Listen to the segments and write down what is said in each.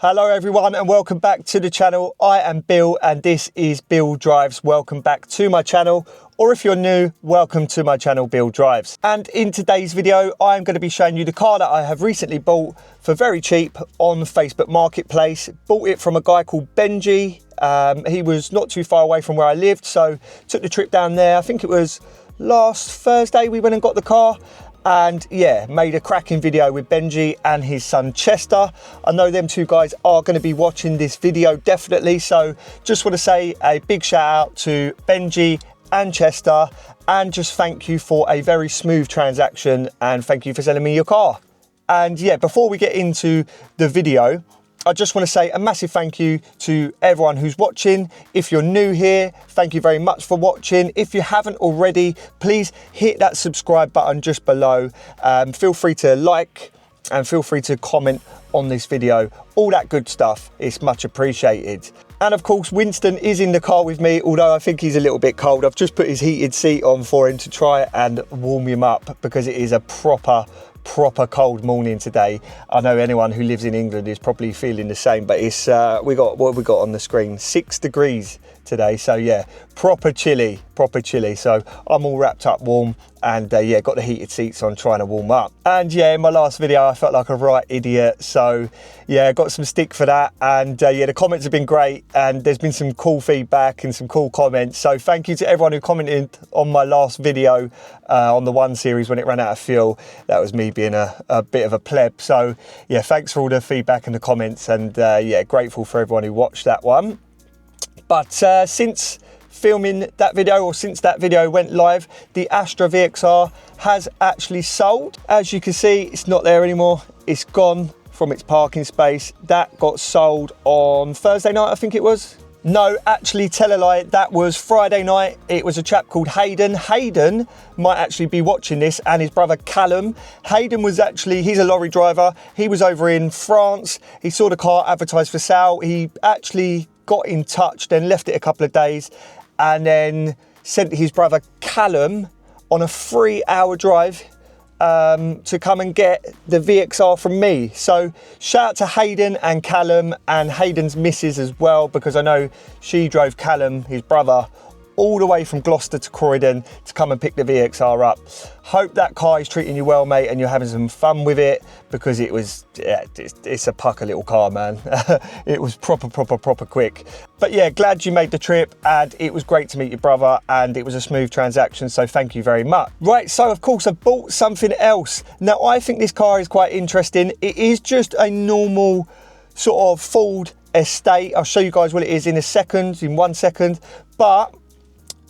Hello everyone and welcome back to the channel. I am Bill and this is Bill Drives. Welcome back to my channel, or if you're new, welcome to my channel Bill Drives. And in today's video I'm going to be showing you the car that I have recently bought for very cheap on Facebook Marketplace. Bought it from a guy called Benji. He was not too far away from where I lived, so took the trip down there. I think it was last Thursday we went and got the car. And yeah, made a cracking video with Benji and his son Chester. I know them two guys are going to be watching this video definitely, so just want to say a big shout out to Benji and Chester and just thank you for a very smooth transaction and thank you for selling me your car. And yeah, before we get into the video, I just want to say a massive thank you to everyone who's watching. If you're new here, thank you very much for watching. If you haven't already, please hit that subscribe button just below. Feel free to like and feel free to comment on this video. All that good stuff is much appreciated. And of course, Winston is in the car with me, although I think he's a little bit cold. I've just put his heated seat on for him to try and warm him up because it is a proper cold morning today. I know anyone who lives in England is probably feeling the same, but it's we got what have we got on the screen, 6 degrees today, so yeah, proper chilly. So I'm all wrapped up warm and yeah, got the heated seats on trying to warm up. And yeah, in my last video I felt like a right idiot, so yeah, got some stick for that. And yeah, the comments have been great and there's been some cool feedback and some cool comments, so thank you to everyone who commented on my last video on the 1 series when it ran out of fuel. That was me being a bit of a pleb, so yeah, thanks for all the feedback and the comments, and yeah, grateful for everyone who watched that one. But since filming that video, or since that video went live, the Astra VXR has actually sold. As you can see, it's not there anymore. It's gone from its parking space. That got sold on Thursday night, I think it was. No, actually, tell a lie, that was Friday night. It was a chap called Hayden. Hayden might actually be watching this, and his brother Callum. Hayden was actually, he's a lorry driver. He was over in France. He saw the car advertised for sale. He actually got in touch, then left it a couple of days, and then sent his brother Callum on a 3-hour drive to come and get the VXR from me. So shout out to Hayden and Callum and Hayden's missus as well, because I know she drove Callum, his brother, all the way from Gloucester to Croydon to come and pick the VXR up. Hope that car is treating you well, mate, and you're having some fun with it, because it was, yeah, it's a pucker little car, man. It was proper quick. But yeah, glad you made the trip, and it was great to meet your brother, and it was a smooth transaction, so thank you very much. Right, so of course I bought something else. Now I think this car is quite interesting. It is just a normal sort of Ford Estate. I'll show you guys what it is in in 1 second, but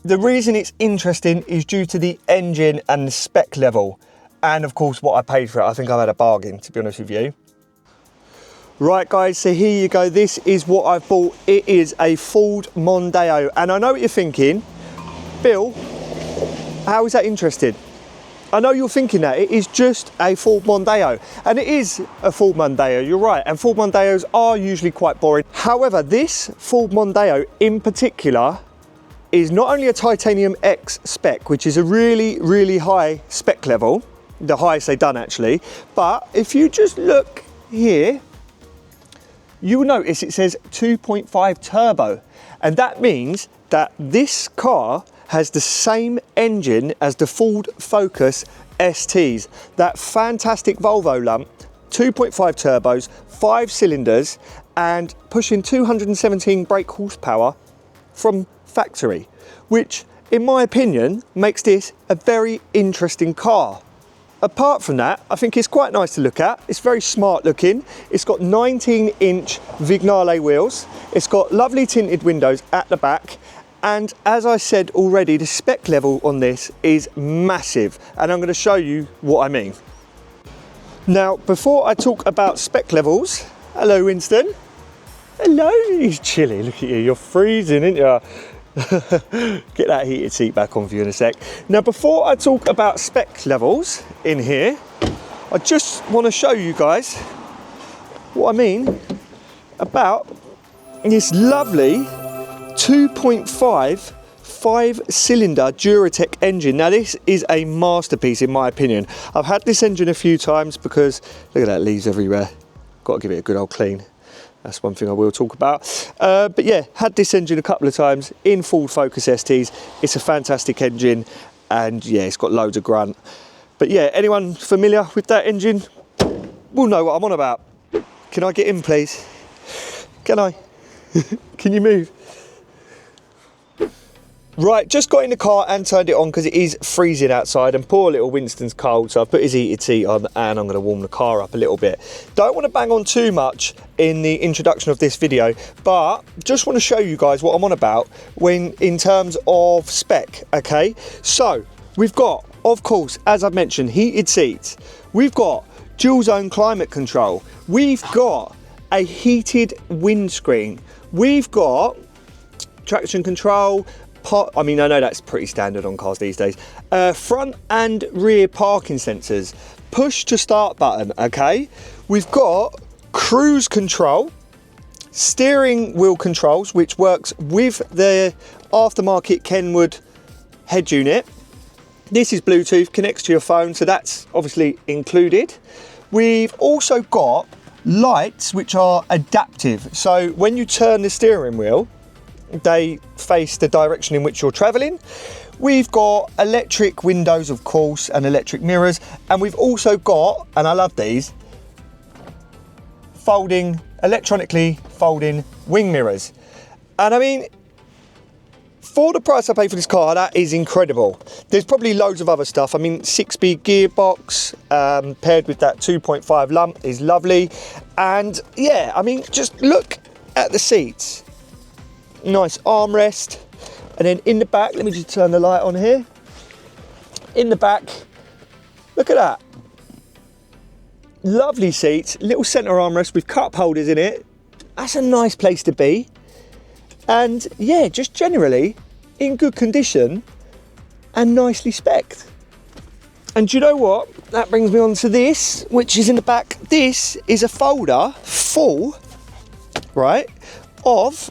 the reason it's interesting is due to the engine and the spec level, and of course what I paid for it. I think I've had a bargain, to be honest with you. Right guys, so here you go. This is what I've bought. It is a Ford Mondeo, and I know what you're thinking, Bill, how is that interesting? I know you're thinking that. It is just a Ford Mondeo, and it is a Ford Mondeo, you're right, and Ford Mondeos are usually quite boring. However, this Ford Mondeo in particular is not only a Titanium X spec, which is a really high spec level, the highest they've done actually, but if you just look here, you'll notice it says 2.5 turbo, and that means that this car has the same engine as the Ford Focus STs, that fantastic Volvo lump, 2.5 turbos, 5 cylinders, and pushing 217 brake horsepower from factory, which in my opinion makes this a very interesting car. Apart from that, I think it's quite nice to look at. It's very smart looking. It's got 19-inch Vignale wheels. It's got lovely tinted windows at the back, and as I said already, the spec level on this is massive, and I'm going to show you what I mean. Now, before I talk about spec levels, hello Winston. Hello, he's chilly, look at you, you're freezing, aren't you? Get that heated seat back on for you in a sec. Now, before I talk about spec levels in here, I just want to show you guys what I mean about this lovely 2.5 5-cylinder Duratec engine. Now this is a masterpiece in my opinion. I've had this engine a few times because look at that, leaves everywhere. Got to give it a good old clean. That's one thing I will talk about. But yeah, had this engine a couple of times in Ford Focus STs. It's a fantastic engine, and yeah, it's got loads of grunt. But yeah, anyone familiar with that engine will know what I'm on about. Can I get in, please? Can I? Can you move? Right, just got in the car and turned it on because it is freezing outside, and poor little Winston's cold, so I've put his heated seat on and I'm going to warm the car up a little bit. Don't want to bang on too much in the introduction of this video, but just want to show you guys what I'm on about in terms of spec, okay? So, we've got, of course, as I've mentioned, heated seats. We've got dual zone climate control. We've got a heated windscreen. We've got traction control. I mean, I know that's pretty standard on cars these days. Front and rear parking sensors. Push to start button, okay? We've got cruise control, steering wheel controls, which works with the aftermarket Kenwood head unit. This is Bluetooth, connects to your phone, so that's obviously included. We've also got lights which are adaptive. So when you turn the steering wheel, they face the direction in which you're traveling. We've got electric windows, of course, and electric mirrors. And we've also got, and I love these, electronically folding wing mirrors. And I mean, for the price I paid for this car, that is incredible. There's probably loads of other stuff. I mean, 6-speed gearbox paired with that 2.5 lump is lovely. And yeah, I mean, just look at the seats. Nice armrest. And then in the back, let me just turn the light on here. In the back, look at that. Lovely seats, little centre armrest with cup holders in it. That's a nice place to be. And yeah, just generally in good condition and nicely spec'd. And do you know what? That brings me on to this, which is in the back. This is a folder full, right, of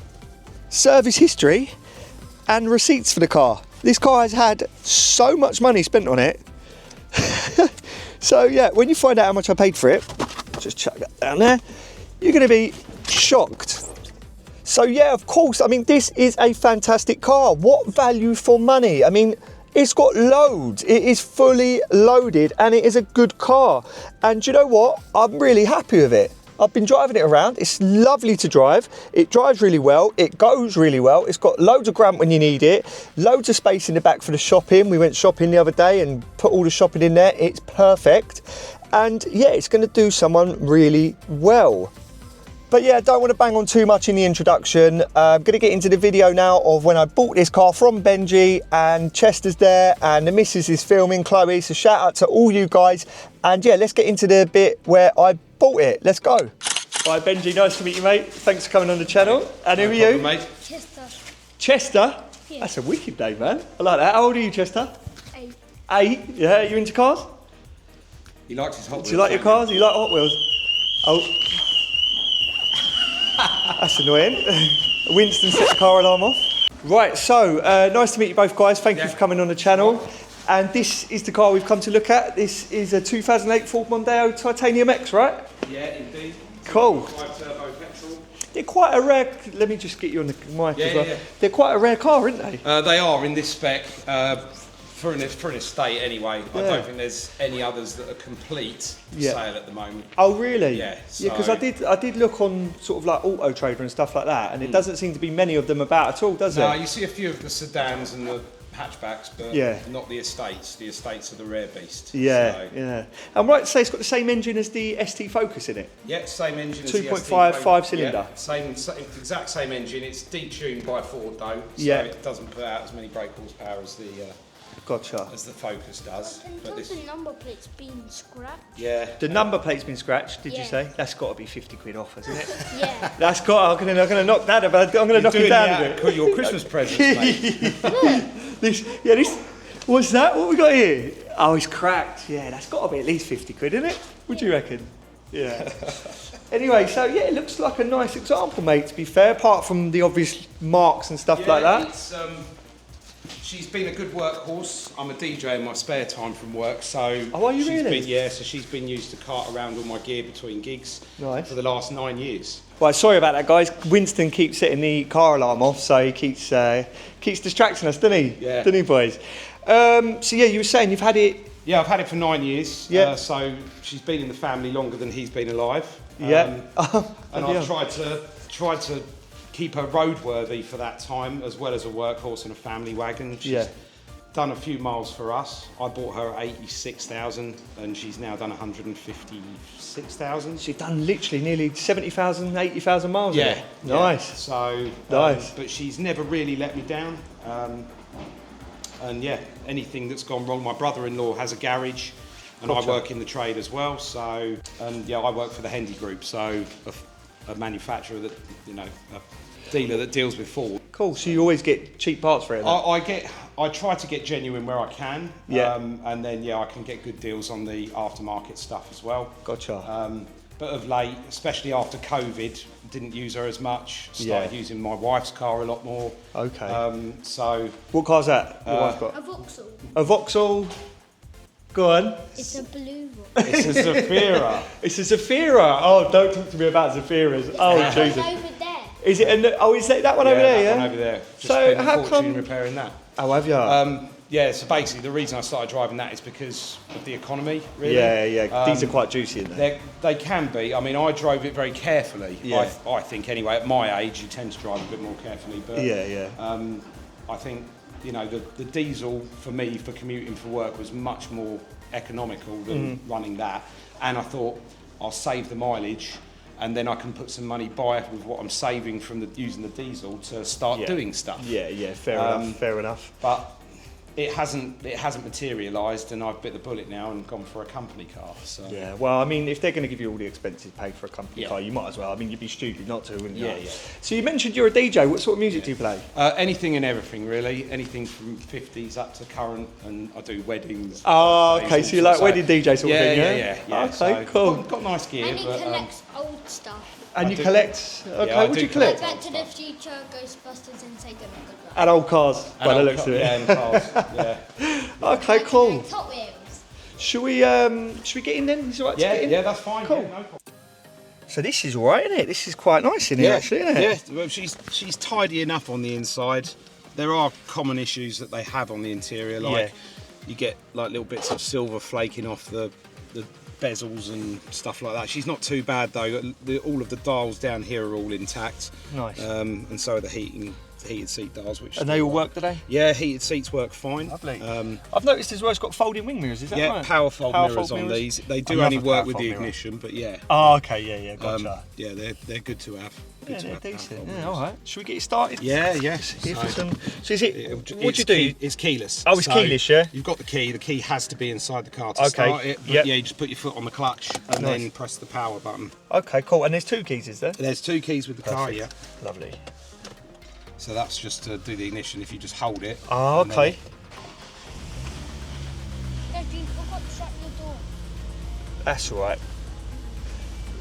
service history and receipts for the car. This car has had so much money spent on it. So yeah, when you find out how much I paid for it, just chuck that down there, you're going to be shocked. So yeah, of course, I mean, this is a fantastic car. What value for money? I mean, it's got loads. It is fully loaded and it is a good car. And do you know what? I'm really happy with it. I've been driving it around. It's lovely to drive. It drives really well. It goes really well. It's got loads of grunt when you need it. Loads of space in the back for the shopping. We went shopping the other day and put all the shopping in there. It's perfect. And yeah, it's going to do someone really well. But yeah, I don't want to bang on too much in the introduction. I'm going to get into the video now of when I bought this car from Benji, and Chester's there and the missus is filming, Chloe. So shout out to all you guys. And yeah, let's get into the bit where I bought it. Let's go. Hi Benji, nice to meet you, mate. Thanks for coming on the channel. And who are you? Mate. Chester. Chester? Yeah. That's a wicked name, man. I like that. How old are you, Chester? 8. 8? Yeah, you into cars? He likes his Hot Wheels. Do you like your cars? You like Hot Wheels? Oh. That's annoying. Winston set the car alarm off. Right, so nice to meet you both guys. Thank you for coming on the channel. And this is the car we've come to look at. This is a 2008 Ford Mondeo Titanium X, right? Yeah, indeed. Cool. 5 turbo petrol. They're quite a rare, let me just get you on the mic as well. Yeah. They're quite a rare car, aren't they? They are in this spec. For an estate anyway. I don't think there's any others that are complete sale at the moment. Oh really? Yeah. Yeah, because I did look on sort of like Auto Trader and stuff like that, and it doesn't seem to be many of them about at all, does it? No, you see a few of the sedans and the hatchbacks, but not the estates. The estates are the rare beast. Yeah, so. yeah. I'm right to say it's got the same engine as the ST Focus in it? Yeah, same engine as the 2.5 5-cylinder. Yeah, same, exact same engine. It's detuned by Ford though, so it doesn't put out as many brake horsepower as the Gotcha. as the Focus does. But the number plate's been scratched. Yeah. The number plate's been scratched, did you say? That's got to be 50 quid off, hasn't it? Yeah. That's got, I'm going to knock that about, I'm going to knock it down a bit. Your Christmas presents, mate. What's that? What we got here? Oh, it's cracked. Yeah, that's got to be at least 50 quid, isn't it? What do you reckon? Yeah. Anyway, so yeah, it looks like a nice example, mate, to be fair, apart from the obvious marks and stuff like that. She's been a good workhorse. I'm a DJ in my spare time from work, so. Oh, are you really? So she's been used to cart around all my gear between gigs for the last 9 years. Well, sorry about that, guys. Winston keeps setting the car alarm off, so he keeps distracting us, doesn't he? Yeah. Doesn't he, boys? So yeah, you were saying you've had it. Yeah, I've had it for 9 years. Yeah. So she's been in the family longer than he's been alive. Yeah. And I've tried to keep her roadworthy for that time, as well as a workhorse and a family wagon. She's done a few miles for us. I bought her at 86,000 and she's now done 156,000. She's done literally nearly 70,000, 80,000 miles. Yeah. Nice. So, nice. But she's never really let me down. And yeah, anything that's gone wrong, my brother-in-law has a garage and I work in the trade as well. So, yeah, I work for the Hendy Group, so a manufacturer that, you know, a dealer that deals with Ford. Cool. So you always get cheap parts for it? I try to get genuine where I can. Yeah. And then I can get good deals on the aftermarket stuff as well. Gotcha. But of late, especially after COVID, didn't use her as much. Started using my wife's car a lot more. Okay. So. What car's that? Your wife got? A Vauxhall. A Vauxhall. Go on. It's a blue one. It's a Zafira. It's a Zafira. Oh, don't talk to me about Zafiras. Oh, Jesus. Over there. Is it? Is that one over there? That one over there. Just So spent a how fortune come? repairing that? Oh, have you? Yeah. So basically, the reason I started driving that is because of the economy. Really. Yeah. These are quite juicy, aren't they? They can be. I mean, I drove it very carefully. Yeah. I think anyway. At my age, you tend to drive a bit more carefully. But I think the diesel for me for commuting for work was much more economical than running that. And I thought I'll save the mileage, and then I can put some money by with what I'm saving from using the diesel to start doing stuff. Yeah. Fair enough. But it hasn't materialised, and I've bit the bullet now and gone for a company car. So. Yeah, well, I mean, if they're going to give you all the expenses paid for a company car, you might as well. I mean, you'd be stupid not to, wouldn't you? Yeah. So you mentioned you're a DJ. What sort of music do you play? Anything and everything, really. Anything from 50s up to current, and I do weddings. Oh, okay, so you like wedding DJ sort of thing, yeah? Okay, so cool. Got nice gear. And he collects old stuff. And you collect? Okay, I what do you do collect? Back to the Future, Ghostbusters, and Sega Mega Drive. And old cars, by the looks of it. Yeah, and cars, yeah. Okay, cool. Hot Wheels. Should we get in then? Is it all right to get in? Yeah, that's fine. Cool. Yeah, no problem. So this is all right, isn't it? This is quite nice in here, actually, isn't it? Yeah, well, she's tidy enough on the inside. There are common issues that they have on the interior, like you get like little bits of silver flaking off the bezels and stuff like that. She's not too bad though. All of the dials down here are all intact. Nice. And so are the heated seat dials. And they all work today? Yeah, heated seats work fine. Lovely. I've noticed as well it's got folding wing mirrors, is that right? Yeah, power fold mirrors on these. They do only work with the ignition, but yeah. Oh, okay, yeah, gotcha. Yeah, they're good to have. Yeah, they're decent. Yeah, all right. Should we get it started? Yeah. Here for some. So is it? What do you do? It's keyless. Oh, it's keyless, yeah. You've got the key. The key has to be inside the car to start it. But yeah, you just put your foot on the clutch and then press the power button. Okay, cool. And there's two keys, is there? There's two keys with the car, yeah. Lovely. So that's just to do the ignition. If you just hold it. Oh, okay. Dad, you forgot to shut your door. That's all right.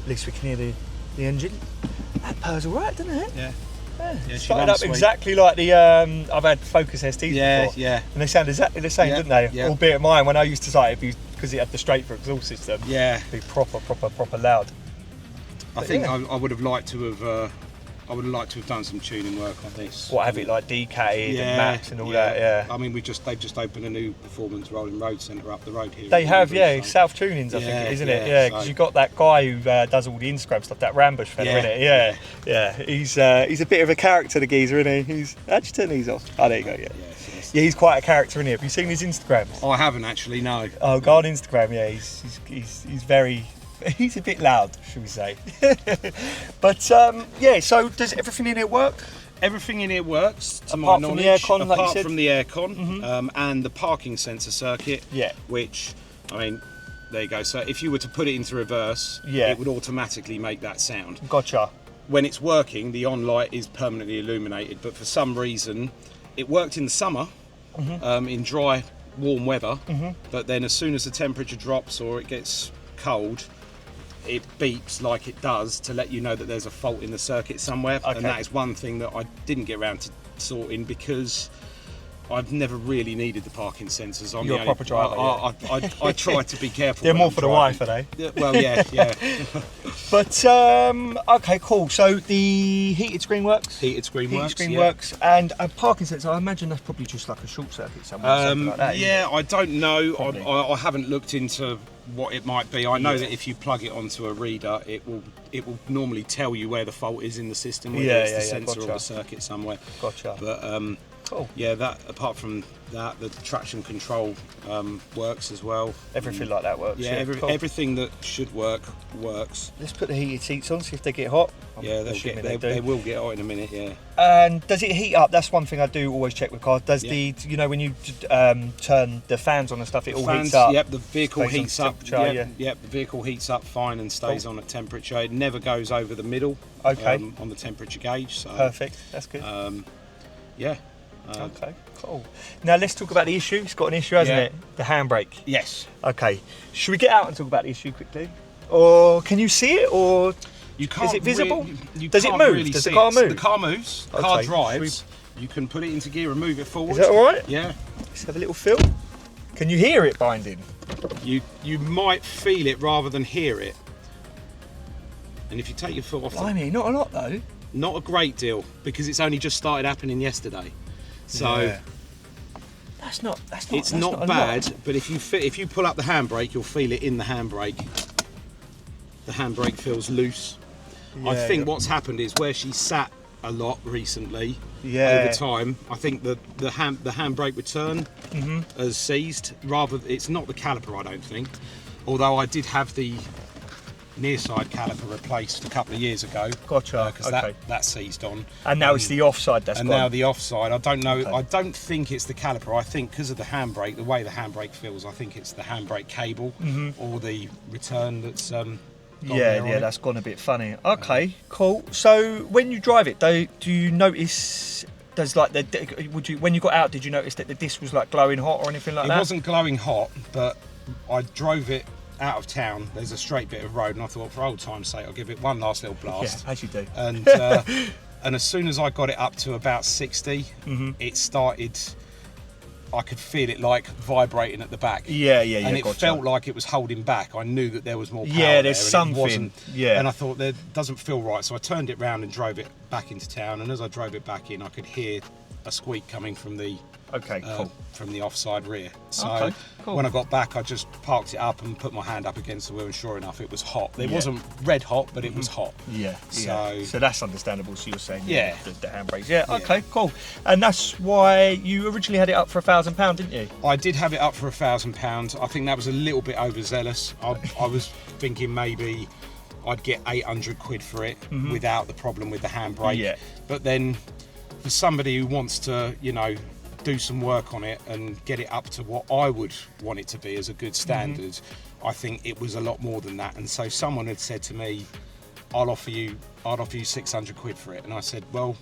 At least we can hear the engine. That purr's all right, doesn't it? Yeah. Yeah, started up exactly like the I've had Focus STs before. Yeah. And they sound exactly the same, didn't they? Yeah. Albeit mine, when I used to start it, because it had the straight for exhaust system. Yeah. It'd be proper loud. I think I would have liked to have. I would have liked to have done some tuning work on this. What, have it like decatted and mapped and all that? Yeah. I mean, they've just opened a new performance rolling road centre up the road here. They have, South Tunings, I think, isn't it? Yeah, because you've got that guy who does all the Instagram stuff, that Rambush fella, isn't it? Yeah. He's a bit of a character, the geezer, isn't he? How'd you turn these off? Oh, there you go. Yeah, he's quite a character, isn't he? Have you seen his Instagram? I haven't actually, no. Oh, go on Instagram. Yeah, he's very. He's a bit loud, should we say. But so does everything in here work? Everything in here works, to apart my from knowledge. the aircon, like you said? Apart from the aircon and the parking sensor circuit, which, I mean, there you go. So if you were to put it into reverse, it would automatically make that sound. Gotcha. When it's working, the on light is permanently illuminated, but for some reason, it worked in the summer, in dry, warm weather, but then as soon as the temperature drops or it gets cold, it beeps like it does to let you know that there's a fault in the circuit somewhere. And that is one thing that I didn't get around to sorting because I've never really needed the parking sensors. You're a proper driver. I try to be careful. They're when more I'm for driving. the wife, are they? Yeah, well, yeah. But okay, cool. So the heated screen works. Heated screen Heated works, and a parking sensor. I imagine that's probably just like a short circuit somewhere. Something like that, yeah, I don't know. Probably. I haven't looked into what it might be. I know that if you plug it onto a reader, it will normally tell you where the fault is in the system, whether it's the sensor or the circuit somewhere. Gotcha. But cool. Yeah, that apart from that, the traction control works as well. Everything like that works. Yeah, Cool. everything that should work works. Let's put the heated seats on, see if they get hot. Yeah, they will get hot in a minute. Yeah. And does it heat up? That's one thing I do always check with cars. Does the when you turn the fans on and stuff, it all heats up? Yep, the vehicle heats up. Yep, the vehicle heats up fine and stays on at temperature. It never goes over the middle. Okay. On the temperature gauge. So, perfect. That's good. Yeah. Okay, cool. Now let's talk about the issue. It's got an issue, hasn't it? The handbrake. Yes. Okay. Should we get out and talk about the issue quickly? Or can you see it? Or you can't. Is it visible? You Does it can't move? Really Does the see car it. move? The car moves. The car Okay. drives. You can put it into gear and move it forward. Is that all right? Yeah. Let's have a little feel. Can you hear it binding? You might feel it rather than hear it. And if you take your foot off, Blimey, not a lot though. not a great deal because it's only just started happening yesterday. So. Yeah. That's not It's not a bad, lot. but if you pull up the handbrake, you'll feel it in the handbrake. The handbrake feels loose. I think what's happened is where she sat a lot recently, over time, I think the handbrake return has seized. It's not the caliper, I don't think. Although I did have the near side caliper replaced a couple of years ago. Gotcha. Because Okay. that seized on. And now it's the offside that's And gone. now the offside, I don't know. Okay. I don't think it's the caliper. I think because of the handbrake, the way the handbrake feels, I think it's the handbrake cable or the return that's. That's gone a bit funny. Okay, cool. So when you drive it, do you notice? Does like when you got out? Did you notice that the disc was like glowing hot or anything like that? It wasn't glowing hot, but I drove it out of town. There's a straight bit of road, and I thought, for old time's sake, I'll give it one last little blast. Yeah, as you do. And and as soon as I got it up to about 60, it started. I could feel it like vibrating at the back. Yeah. And it gotcha. felt like it was holding back. I knew that there was more power. Yeah, there's there, something. And it wasn't. Yeah. And I thought that doesn't feel right, so I turned it round and drove it back into town. And as I drove it back in, I could hear a squeak coming from the from the offside rear. So cool. when I got back, I just parked it up and put my hand up against the wheel, and sure enough, it was hot. It wasn't red hot, but it was hot. Yeah. So that's understandable. So you're saying Yeah. the handbrakes. Yeah. Okay. Cool. And that's why you originally had it up for £1,000, didn't you? I did have it up for £1,000. I think that was a little bit overzealous. I was thinking maybe I'd get 800 quid for it without the problem with the handbrake. Yeah. But then for somebody who wants to, do some work on it and get it up to what I would want it to be as a good standard, I think it was a lot more than that. And so someone had said to me, I'd offer you 600 quid for it. And I said, well,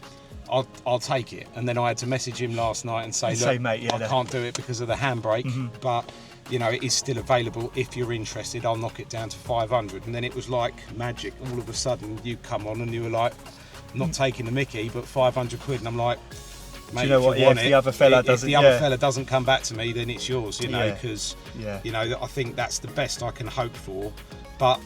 I'll take it. And then I had to message him last night and say, look, mate, I can't do it because of the handbrake, but it is still available. If you're interested, I'll knock it down to 500. And then it was like magic. All of a sudden you come on and you were like, not taking the mickey, but 500 quid. And I'm like, mate, do you know what? If the other fella if the other fella doesn't come back to me, then it's yours, because I think that's the best I can hope for. But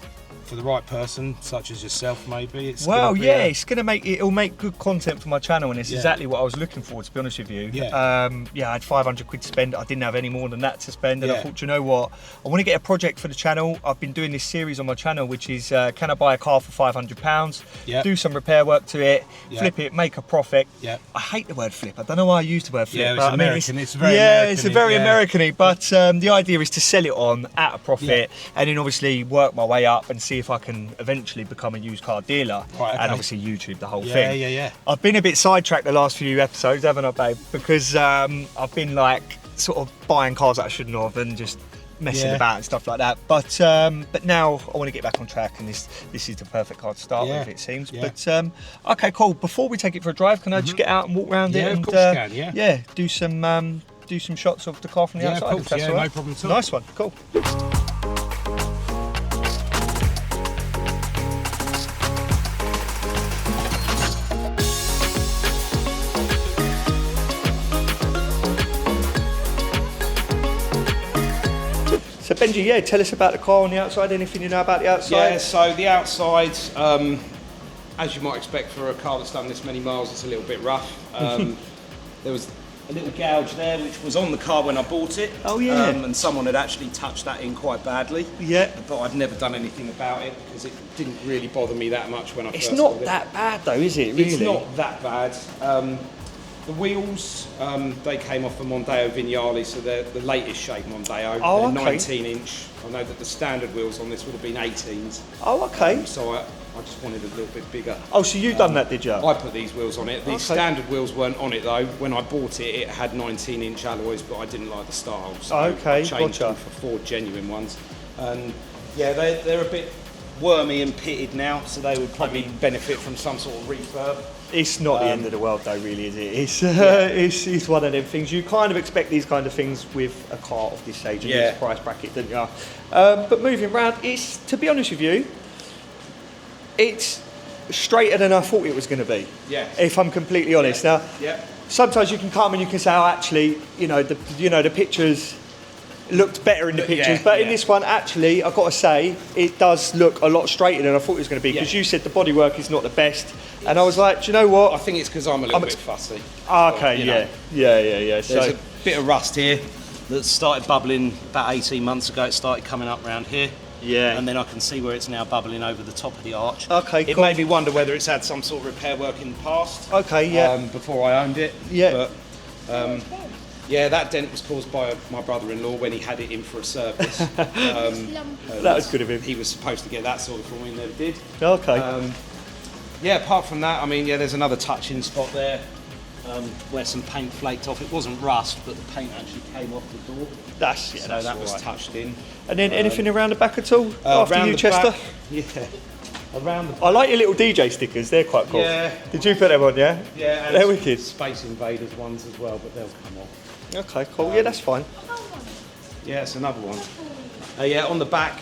for the right person, such as yourself, maybe it's it'll make good content for my channel, and it's exactly what I was looking for, to be honest with you. I had 500 quid to spend. I didn't have any more than that to spend, and I thought, you know what, I want to get a project for the channel. I've been doing this series on my channel, which is can I buy a car for £500, do some repair work to it, flip it, make a profit. I hate the word flip. I don't know why I use the word flip. It's American. It's very it's a very American-y, but the idea is to sell it on at a profit, and then obviously work my way up and see if I can eventually become a used car dealer, and obviously YouTube the whole thing. I've been a bit sidetracked the last few episodes, haven't I, babe? Because I've been like sort of buying cars that I shouldn't have and just messing about and stuff like that. But now I want to get back on track, and this is the perfect car to start with, it seems. But okay, cool. Before we take it for a drive, can I just get out and walk around it and of course you can, do some shots of the car from the outside? Of course, if that's all right. no problem at all. Nice one, cool. Benji, yeah, tell us about the car on the outside, anything you know about the outside? Yeah, so the outside, as you might expect for a car that's done this many miles, it's a little bit rough. There was a little gouge there which was on the car when I bought it. Oh yeah. And someone had actually touched that in quite badly. Yeah. But I'd never done anything about it because it didn't really bother me that much when I It's first not got it. that bad though, is it, really? It's not that bad. The wheels, they came off the Mondeo Vignali, so they're the latest shape Mondeo. Oh, they're okay. 19 inch. I know that the standard wheels on this would have been 18s. Oh, okay. So I just wanted a little bit bigger. Oh, so you done that, did you? I put these wheels on it. These Okay. standard wheels weren't on it though. When I bought it, it had 19 inch alloys, but I didn't like the style. So Okay, I changed gotcha. them for 4 genuine ones. And yeah, they're a bit wormy and pitted now, so they would probably benefit from some sort of refurb. It's not the end of the world though, really, is it? It's one of them things. You kind of expect these kind of things with a car of this age and this price bracket, don't you? But moving around, it's, to be honest with you, it's straighter than I thought it was going to be. Yeah. If I'm completely honest. Now, sometimes you can come and you can say, oh, actually, the pictures looked better in the pictures, but in this one, actually, I've got to say, it does look a lot straighter than I thought it was going to be, because you said the bodywork is not the best, and I was like, do you know what? I think it's because I'm a little bit fussy. Okay, yeah. There's There's a bit of rust here that started bubbling about 18 months ago. It started coming up around here. Yeah. And then I can see where it's now bubbling over the top of the arch. Okay, It cool. made me wonder whether it's had some sort of repair work in the past. Okay, yeah. Before I owned it. Yeah. But, yeah, that dent was caused by my brother-in-law when he had it in for a service. That was good of him. He was supposed to get that sorted for me and never did. Okay. Yeah, apart from that, I mean, yeah, there's another touching spot there where some paint flaked off. It wasn't rust, but the paint actually came off the door. That's that was all right. touched in. And then anything around the back at all? After around you, the Chester? back, yeah. Around the I like your little DJ stickers, they're quite cool. Yeah. Did you put them on, yeah? Yeah, and They're wicked. Space Invaders ones as well, but they'll come off. Okay, cool. Yeah, that's fine. Yeah, it's another one. Yeah, on the back,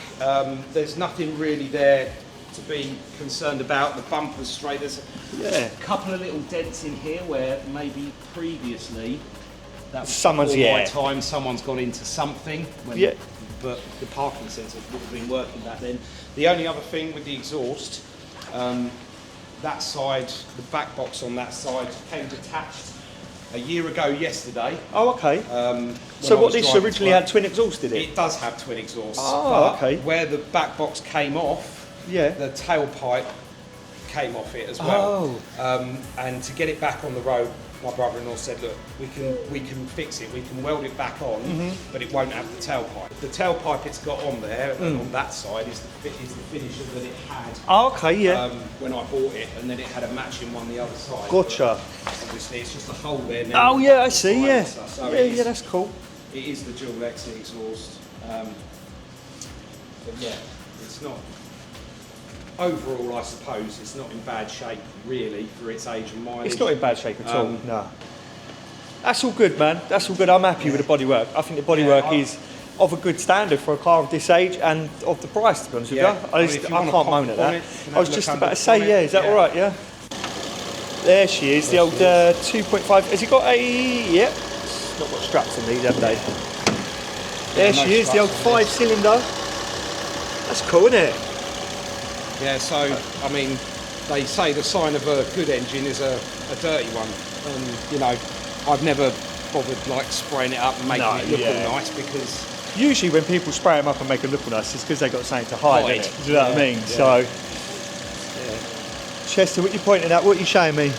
there's nothing really there to be concerned about. The bumper's straight. There's a couple of little dents in here where maybe previously, that was Someone's, before my time, someone's gone into something. When, but the parking sensors would have been working back then. The only other thing with the exhaust, that side, the back box on that side came detached a year ago yesterday. Oh, okay. So what, this originally had twin exhaust, did it? It does have twin exhausts. Oh, but okay. where the back box came off, the tailpipe came off it as well. Oh. And to get it back on the road, my brother-in-law said, look, we can fix it, we can weld it back on, but it won't have the tailpipe. The tailpipe it's got on there, on that side, is the finisher that it had. Oh, okay, yeah. When I bought it, and then it had a matching one the other side. Gotcha. Obviously, it's just a hole there now. Oh, yeah, I see, yeah. So Yeah, that's cool. It is the dual exit exhaust. But yeah, it's not. Overall, I suppose it's not in bad shape, really, for its age and mileage. It's not in bad shape at all, no. That's all good, man. That's all good. I'm happy with the bodywork. I think the bodywork is of a good standard for a car of this age and of the price, to be honest with you. I can't moan at that. I was just about to say, is that all right, yeah? There she is, the old 2.5. Has it got a... Yep. It's not got straps on these, have they? There she is, the old 5-cylinder. That's cool, isn't it? Yeah, so, I mean, they say the sign of a good engine is a dirty one. And, you know, I've never bothered, like, spraying it up and making it look all nice, because... Usually when people spray them up and make it look all nice, it's because they've got something to hide, isn't it? Do you know what I mean? So, Chester, what are you pointing at? What are you showing me?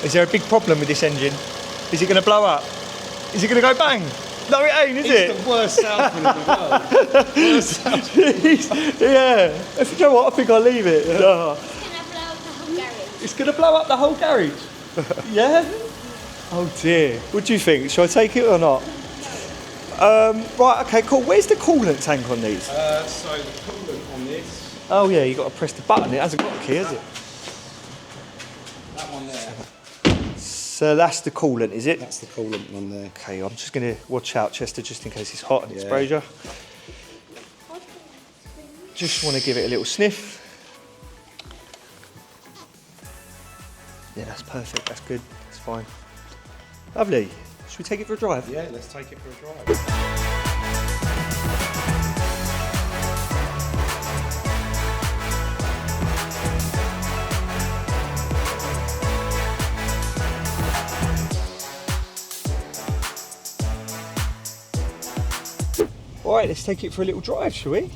Is there a big problem with this engine? Is it going to blow up? Is it going to go bang? No, it ain't, is it? It's the worst salesman in the world. Yeah. You know what? I think I'll leave it. It's going to blow up the whole garage. It's going to blow up the whole garage? Yeah? Oh dear. What do you think? Shall I take it or not? Right, okay, cool. Where's the coolant tank on these? So the coolant on this... Oh yeah, you've got to press the button. It hasn't got a key, has it? That one there. So that's the coolant, is it? That's the coolant one there. Okay, I'm just going to watch out, Chester, just in case it's hot and it sprays you. Just want to give it a little sniff. Yeah, that's perfect. That's good. That's fine. Lovely. Should we take it for a drive? Yeah, let's take it for a drive. All right, let's take it for a little drive, shall we?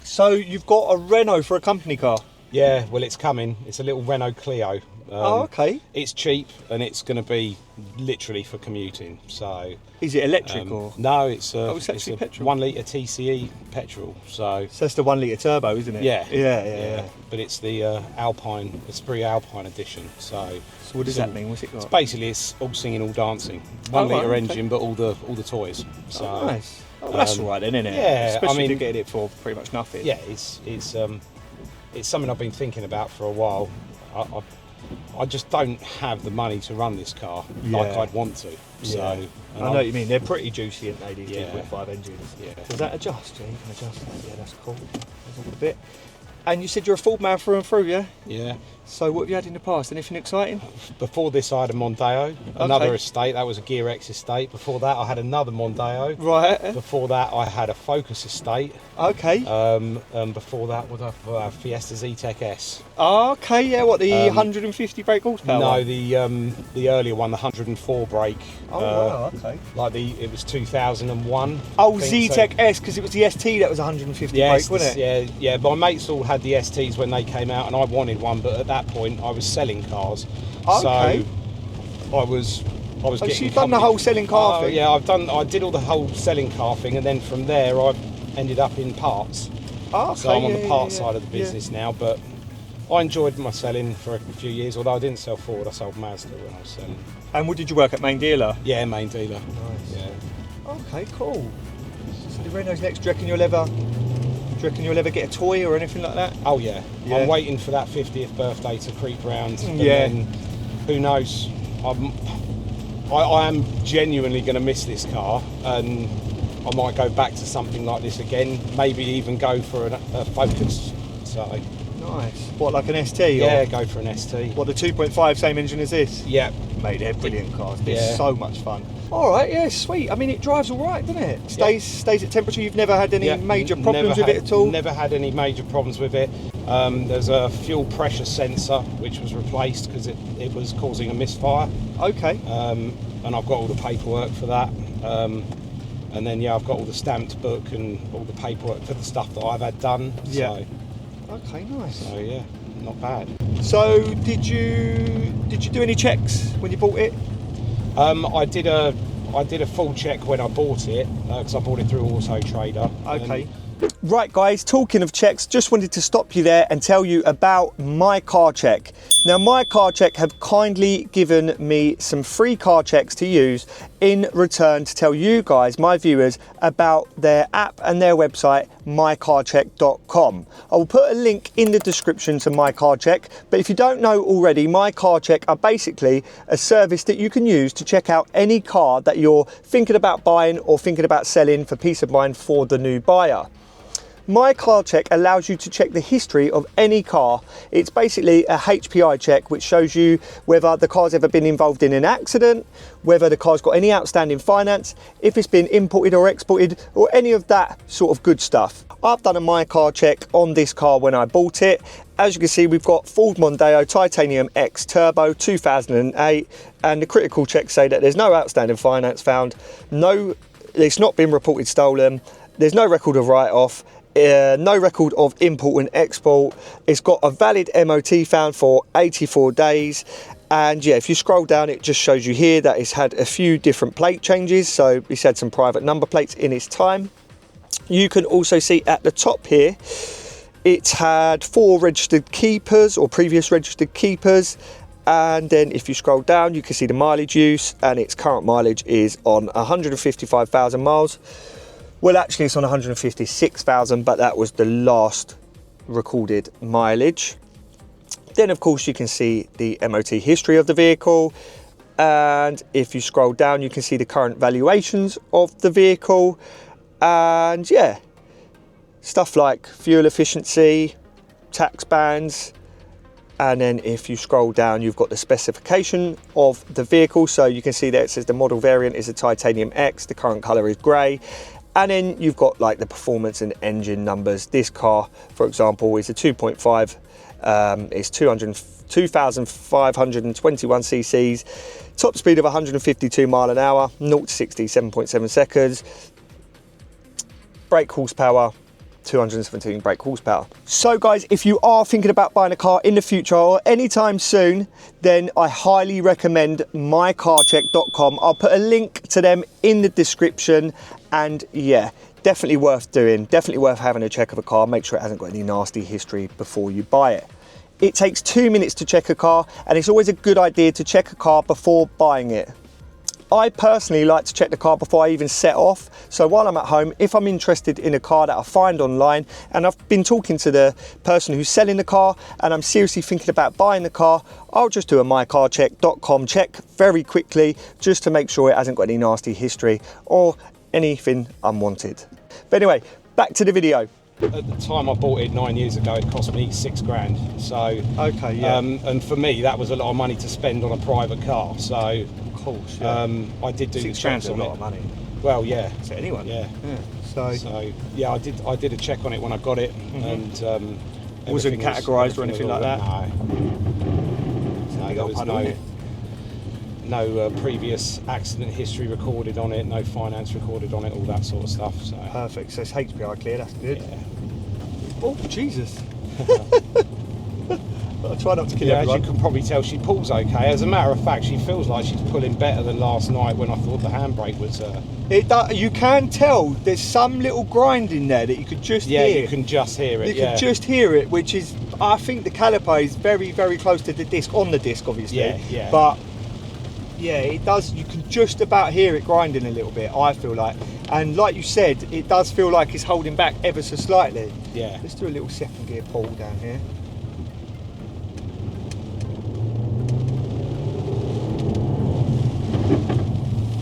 So you've got a Renault for a company car? Yeah, well, it's coming. It's a little Renault Clio. Oh, okay. It's cheap and it's going to be literally for commuting. So is it electric or? No, it's actually a petrol. 1 litre TCE petrol. So that's the 1 litre turbo, isn't it? Yeah. But it's the Alpine, Esprit Alpine edition. So what does that mean? What's it got? It's all singing, all dancing. 1 litre engine, but all the toys. So nice. Oh, well, that's all right then, isn't it? Yeah, especially if you're getting it for pretty much nothing. Yeah, it's something I've been thinking about for a while. I just don't have the money to run this car like I'd want to. So I know what you mean. They're pretty juicy, aren't they, these 2.5 engines? Yeah. Does that adjust? Yeah, you can adjust that. Yeah, that's cool. That's all a bit. And you said you're a Ford man through and through, yeah? Yeah. So what have you had in the past? Anything exciting? Before this, I had a Mondeo, another estate. That was a Gear X estate. Before that, I had another Mondeo. Right. Before that, I had a Focus estate. Okay. Before that, was a Fiesta Z-Tech S. Okay, yeah. What, the 150 brake horsepower? No, the earlier one, the 104 brake. Oh wow, okay. It was 2001. Oh, Z-Tech S, because it was the ST that was 150 brake, wasn't it? Yeah. My mates all had the STs when they came out, and I wanted one, but at that point I was selling cars. Okay. So I was getting. So you've done the whole selling car thing? Yeah, I did all the whole selling car thing, and then from there I ended up in parts. Okay, so I'm on the parts side of the business now, but I enjoyed my selling for a few years, although I didn't sell Ford, I sold Mazda when I was selling. And what did you work at, main dealer? Yeah, main dealer. Nice. Yeah. Okay, cool. So the Renault's next. Do you reckon you'll ever get a toy or anything like that? Oh yeah. I'm waiting for that 50th birthday to creep round. And then, who knows? I am genuinely going to miss this car, and I might go back to something like this again. Maybe even go for a Focus. So. Nice. What, like an ST? Yeah, go for an ST. What, the 2.5, same engine as this? Yeah. Mate, they're brilliant cars. They're so much fun. All right, yeah, sweet. I mean, it drives all right, doesn't it? Stays at temperature. You've never had any major problems with it at all? Never had any major problems with it. There's a fuel pressure sensor which was replaced because it was causing a misfire. Okay. And I've got all the paperwork for that. And then I've got all the stamped book and all the paperwork for the stuff that I've had done. Yeah. So, okay, nice. So yeah, not bad. So did you do any checks when you bought it? I did a full check when I bought it because I bought it through Auto Trader. Okay. Right guys, talking of checks, just wanted to stop you there and tell you about My Car Check. Now My Car Check have kindly given me some free car checks to use in return to tell you guys, my viewers, about their app and their website, mycarcheck.com. I will put a link in the description to My Car Check, but if you don't know already, My Car Check are basically a service that you can use to check out any car that you're thinking about buying or thinking about selling for peace of mind for the new buyer. My Car Check allows you to check the history of any car. It's basically a HPI check which shows you whether the car's ever been involved in an accident, whether the car's got any outstanding finance, if it's been imported or exported, or any of that sort of good stuff. I've done a My Car Check on this car when I bought it. As you can see, we've got Ford Mondeo Titanium X Turbo 2008, and the critical checks say that there's no outstanding finance found, it's not been reported stolen, there's no record of write-off, no record of import and export. It's got a valid MOT found for 84 days. And yeah, if you scroll down, it just shows you here that it's had a few different plate changes. So it's had some private number plates in its time. You can also see at the top here, it's had 4 registered keepers or previous registered keepers. And then if you scroll down, you can see the mileage use, and its current mileage is on 155,000 miles. Well, actually it's on 156,000, but that was the last recorded mileage. Then of course you can see the MOT history of the vehicle. And if you scroll down, you can see the current valuations of the vehicle. And yeah, stuff like fuel efficiency, tax bands. And then if you scroll down, you've got the specification of the vehicle. So you can see that it says the model variant is a Titanium X, the current color is gray. And then you've got like the performance and engine numbers. This car, for example, is a 2.5, it's 2,521 cc's, top speed of 152 mile an hour, 0 to 60, 7.7 seconds. brake horsepower, 217 brake horsepower. So guys, if you are thinking about buying a car in the future or anytime soon, then I highly recommend mycarcheck.com. I'll put a link to them in the description, and yeah, definitely worth doing, definitely worth having a check of a car. Make sure it hasn't got any nasty history before you buy it. It takes 2 minutes to check a car, and it's always a good idea to check a car before buying it. I personally like to check the car before I even set off. So while I'm at home, if I'm interested in a car that I find online, and I've been talking to the person who's selling the car and I'm seriously thinking about buying the car, I'll just do a mycarcheck.com check very quickly just to make sure it hasn't got any nasty history or anything unwanted. But anyway, back to the video. At the time I bought it 9 years ago, it cost me £6,000. So okay, yeah. And for me, that was a lot of money to spend on a private car. So of course, yeah. I did do the checks on it. A lot of money. Well, yeah. To anyone. Yeah. So yeah, I did a check on it when I got it, and wasn't categorised or anything like that. No, there was no previous accident history recorded on it, no finance recorded on it, all that sort of stuff. So perfect. So it's HPI clear. That's good. Yeah. Oh Jesus! I try not to kill yeah, everyone. as you can probably tell, she pulls okay. As a matter of fact, she feels like she's pulling better than last night when I thought the handbrake was. You can tell there's some little grind in there that you could just hear. Yeah, you can just hear it. You can just hear it, which is, I think the caliper is very, very close to the disc, on the disc obviously. Yeah. But yeah, it does, you can just about hear it grinding a little bit, I feel like. And like you said, it does feel like it's holding back ever so slightly. Yeah. Let's do a little second gear pull down here.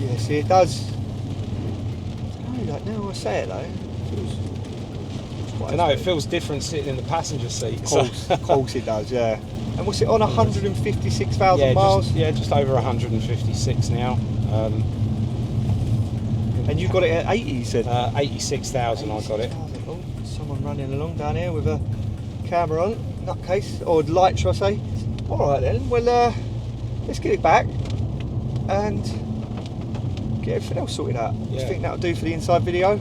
Yeah, see, it does. Like, now I say it though, I know, it feels different sitting in the passenger seat. Of course it does, yeah. And what's it on, 156,000 miles? Just over 156 now. And you got it at 80, you said? 86,000 I got it. Oh, someone running along down here with a camera on, nutcase, or light, shall I say. All right then, well, let's get it back and get everything else sorted out. Do you think that'll do for the inside video?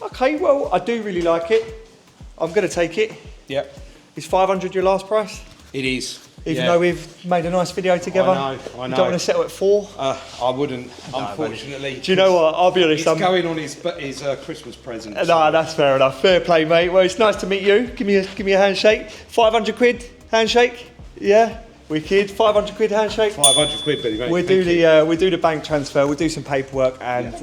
Okay, well, I do really like it. I'm going to take it. Yep. Is 500 your last price? It is. Even though we've made a nice video together? I know. You don't want to settle at 4? I wouldn't, unfortunately. Do you know what? I'll be honest. It's going on his Christmas present. No, that's fair enough. Fair play, mate. Well, it's nice to meet you. Give me a handshake. 500 quid handshake. Yeah. Wicked. 500 quid handshake. 500 quid, buddy, mate. We'll do the bank transfer. We'll do some paperwork, and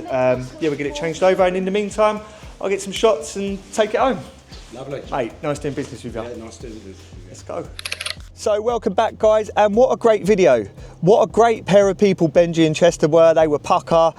we'll get it changed over. And in the meantime, I'll get some shots and take it home. Lovely. Mate, nice doing business with you. Yeah, nice doing business with you. Let's go. So welcome back, guys, and what a great video. What a great pair of people Benji and Chester were. They were pucker,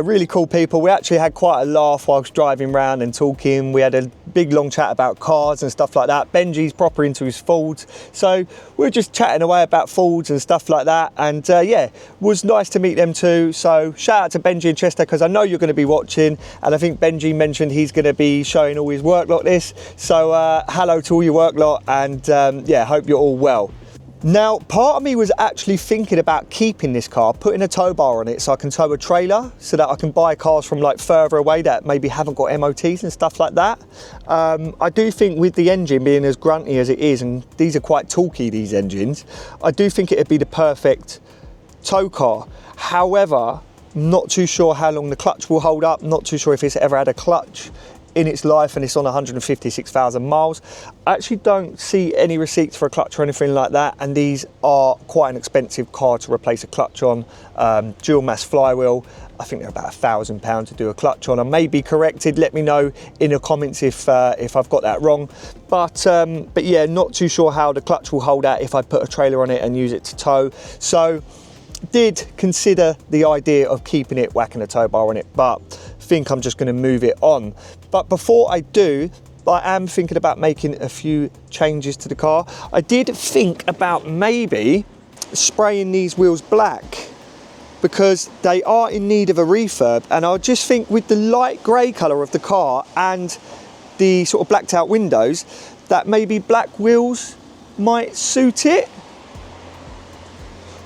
really cool people. We actually had quite a laugh whilst driving around and talking. We had a big long chat about cars and stuff like that. Benji's proper into his Fords, so we were just chatting away about Fords and stuff like that. And yeah, it was nice to meet them too. So shout out to Benji and Chester, because I know you're going to be watching, and I think Benji mentioned he's going to be showing all his work lot this. So hello to all your work lot, and yeah, hope you're all well. Now, part of me was actually thinking about keeping this car, putting a tow bar on it so I can tow a trailer, so that I can buy cars from like further away that maybe haven't got MOTs and stuff like that. I do think with the engine being as grunty as it is, and these are quite talky, these engines, I do think it'd be the perfect tow car. However, not too sure how long the clutch will hold up, not too sure if it's ever had a clutch in its life, and it's on 156,000 miles. I actually don't see any receipts for a clutch or anything like that, and these are quite an expensive car to replace a clutch on. Dual mass flywheel, I think they're about £1,000 to do a clutch on. I may be corrected, let me know in the comments if I've got that wrong. But yeah, not too sure how the clutch will hold out if I put a trailer on it and use it to tow. So did consider the idea of keeping it, whacking a tow bar on it, but think I'm just going to move it on. But before I do, I am thinking about making a few changes to the car. I did think about maybe spraying these wheels black, because they are in need of a refurb, and I just think with the light grey colour of the car and the sort of blacked out windows, that maybe black wheels might suit it.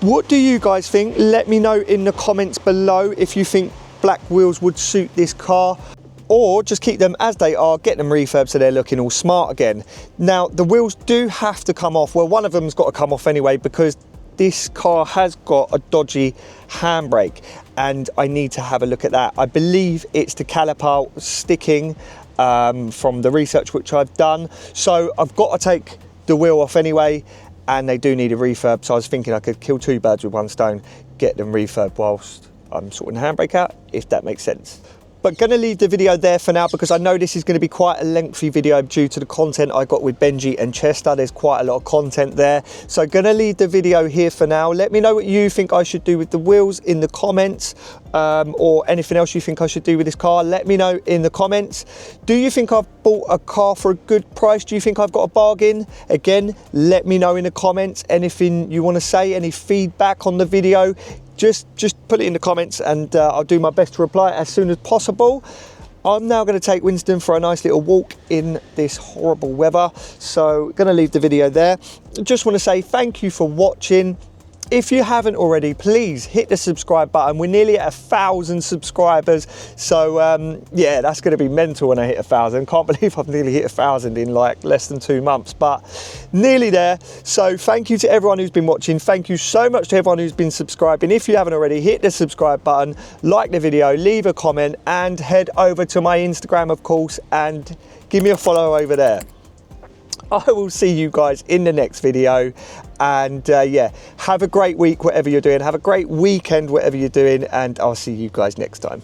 What do you guys think? Let me know in the comments below if you think black wheels would suit this car. or just keep them as they are, get them refurbed so they're looking all smart again. Now, the wheels do have to come off. Well, one of them's got to come off anyway, because this car has got a dodgy handbrake, and I need to have a look at that. I believe it's the caliper sticking from the research which I've done. So I've got to take the wheel off anyway, and they do need a refurb. So I was thinking I could kill two birds with one stone, get them refurbed whilst I'm sorting the handbrake out, if that makes sense. But gonna leave the video there for now, because I know this is gonna be quite a lengthy video due to the content I got with Benji and Chester. There's quite a lot of content there. So gonna leave the video here for now. Let me know what you think I should do with the wheels in the comments, or anything else you think I should do with this car. Let me know in the comments. Do you think I've bought a car for a good price? Do you think I've got a bargain? Again, let me know in the comments. Anything you wanna say, any feedback on the video, just put it in the comments, and I'll do my best to reply as soon as possible. I'm now going to take Winston for a nice little walk in this horrible weather, so going to leave the video there. Just want to say thank you for watching. If you haven't already, please hit the subscribe button. We're nearly at 1,000 subscribers, so yeah, that's going to be mental when I hit 1,000. Can't believe I've nearly hit 1,000 in like less than 2 months, but nearly there. So thank you to everyone who's been watching. Thank you so much to everyone who's been subscribing. If you haven't already, hit the subscribe button, like the video, leave a comment, and head over to my Instagram, of course, and give me a follow over there. I will see you guys in the next video, and yeah, have a great week whatever you're doing, have a great weekend whatever you're doing, and I'll see you guys next time.